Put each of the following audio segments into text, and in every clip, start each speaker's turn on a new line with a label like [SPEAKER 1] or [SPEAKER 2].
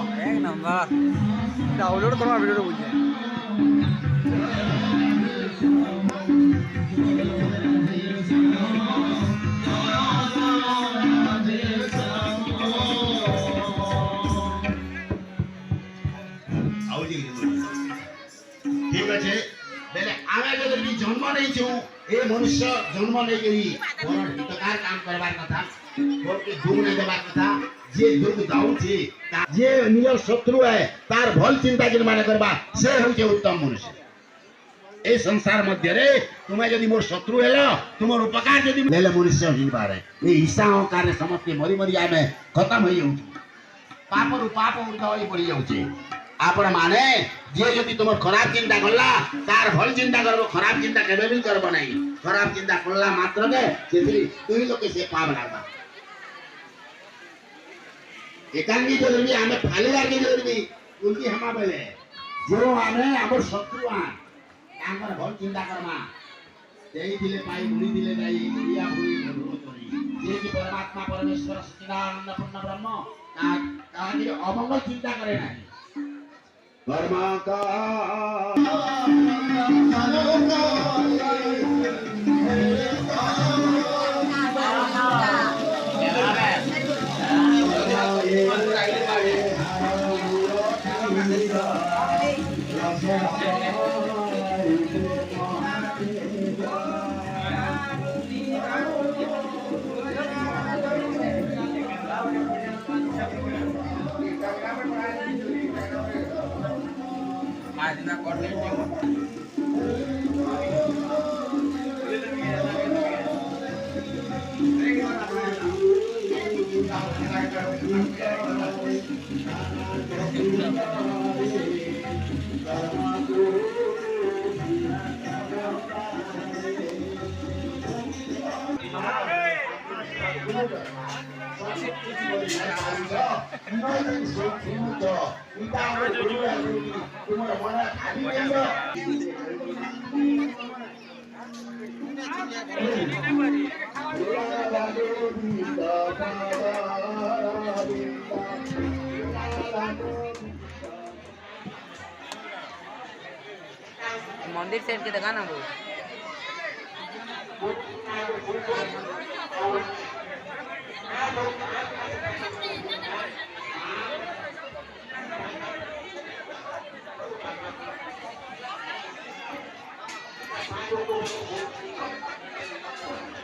[SPEAKER 1] एक number download करो video बुझे
[SPEAKER 2] ठीक अच्छे बेले आगे जो जन्म नहीं छू ए मनुष्य जन्म नहीं गई और हितकार काम करवार कथा और के दुख नहीं देवार कथा जे दुख दाऊ छे जे नियर शत्रु है तार भल चिंता जिन माने करबा से होचे उत्तम मनुष्य ए संसार मध्य रे तुम्हें यदि मोर शत्रु हेलो तुमर उपकार यदि लेले मनुष्य ही पारे ए ईसा अहंकार समस्त मरी मरी आमे खत्म होई जाउछ पाप रु पाप उर्धा होई पड़ी जाउछ आपण माने जे यदि तुम खराब चिंता करला तार भल चिंता करबो खराब चिंता केबे भी करबो नहीं खराब चिंता करला मात्र के सेथि तुई लोके से पाप लागबा एकांगी जरूरी हमें फालीदार की जरूरी उनकी हमा बेले जो हमें हमर शत्रु आ तांकर भल चिंता करमा देई दिले पाई गुणी दिले जाई दुनिया हुई भगवत करी जे कि परमात्मा परमेश्वर सच्चिदानंद पूर्ण ब्रह्म ताकि अमंगल चिंता करे नहीं कर्मा का
[SPEAKER 1] मंदिर सेट के दिखा ना वो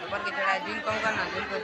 [SPEAKER 1] ऊपर की चढ़ाई दिन कम करना दिन को